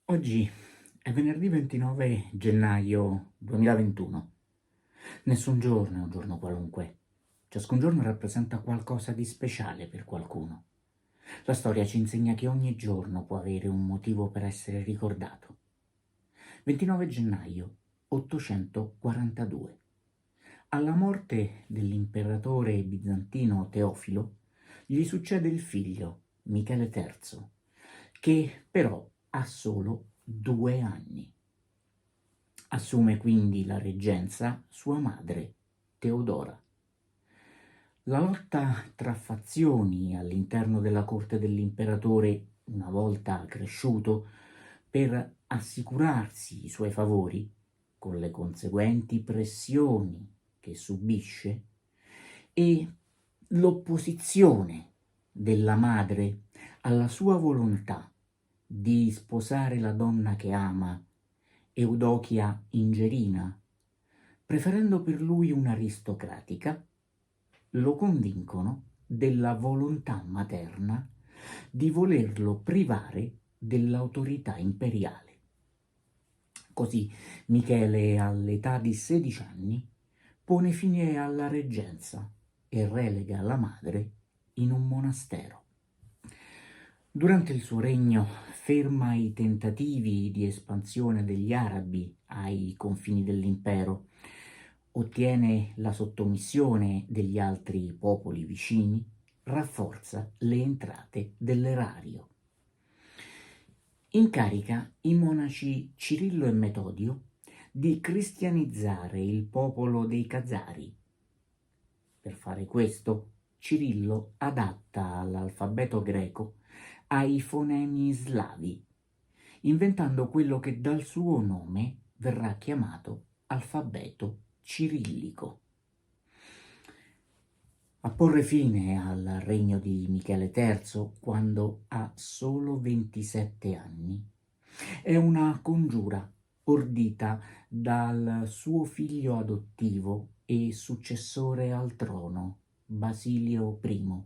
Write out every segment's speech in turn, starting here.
Oggi è venerdì 29 gennaio 2021. Nessun giorno è un giorno qualunque. Ciascun giorno rappresenta qualcosa di speciale per qualcuno. La storia ci insegna che ogni giorno può avere un motivo per essere ricordato. 29 gennaio 842. Alla morte dell'imperatore bizantino Teofilo gli succede il figlio, Michele III, che però ha solo 2 anni. Assume quindi la reggenza sua madre, Teodora. La lotta tra fazioni all'interno della corte dell'imperatore, una volta cresciuto, per assicurarsi i suoi favori, con le conseguenti pressioni che subisce, e l'opposizione della madre alla sua volontà di sposare la donna che ama, Eudochia Ingerina, preferendo per lui un'aristocratica, lo convincono della volontà materna di volerlo privare dell'autorità imperiale. Così Michele, all'età di 16 anni, pone fine alla reggenza e relega la madre in un monastero. Durante il suo regno ferma i tentativi di espansione degli arabi ai confini dell'impero, ottiene la sottomissione degli altri popoli vicini, rafforza le entrate dell'erario. Incarica i monaci Cirillo e Metodio di cristianizzare il popolo dei Khazari. Per fare questo, Cirillo adatta l'alfabeto greco ai fonemi slavi, inventando quello che dal suo nome verrà chiamato alfabeto cirillico. A porre fine al regno di Michele III, quando ha solo 27 anni, è una congiura ordita dal suo figlio adottivo e successore al trono, Basilio I,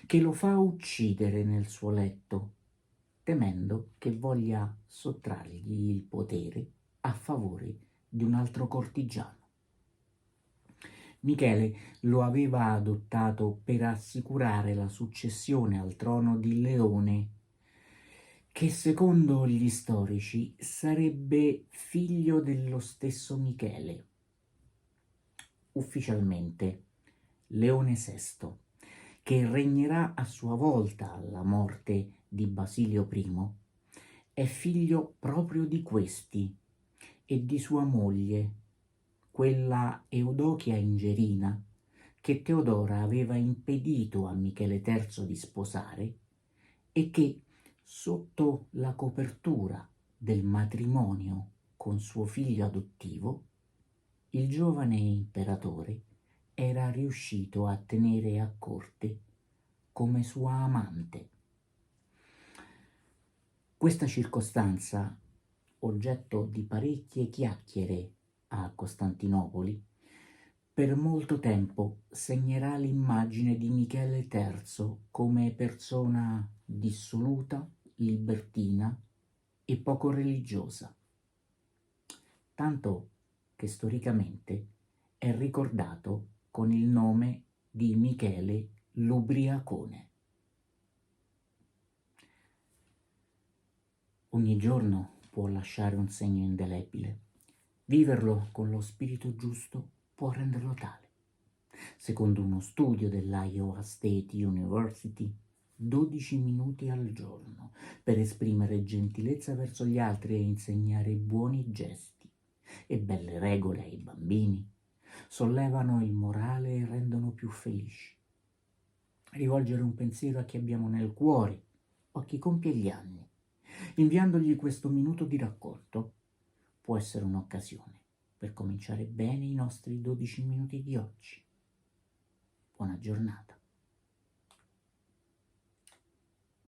che lo fa uccidere nel suo letto, temendo che voglia sottrargli il potere a favore di un altro cortigiano. Michele lo aveva adottato per assicurare la successione al trono di Leone, che secondo gli storici sarebbe figlio dello stesso Michele. Ufficialmente Leone VI, che regnerà a sua volta alla morte di Basilio I, è figlio proprio di questi e di sua moglie, quella Eudochia Ingerina, che Teodora aveva impedito a Michele III di sposare e che, sotto la copertura del matrimonio con suo figlio adottivo, il giovane imperatore era riuscito a tenere a corte come sua amante. Questa circostanza, oggetto di parecchie chiacchiere a Costantinopoli, per molto tempo segnerà l'immagine di Michele III come persona dissoluta, libertina e poco religiosa, tanto che storicamente è ricordato con il nome di Michele l'Ubriacone. Ogni giorno può lasciare un segno indelebile. Viverlo con lo spirito giusto può renderlo tale. Secondo uno studio dell'Iowa State University, 12 minuti al giorno per esprimere gentilezza verso gli altri e insegnare buoni gesti e belle regole ai bambini sollevano il morale e rendono più felici. Rivolgere un pensiero a chi abbiamo nel cuore o a chi compie gli anni, inviandogli questo minuto di racconto, può essere un'occasione per cominciare bene i nostri 12 minuti di oggi. Buona giornata.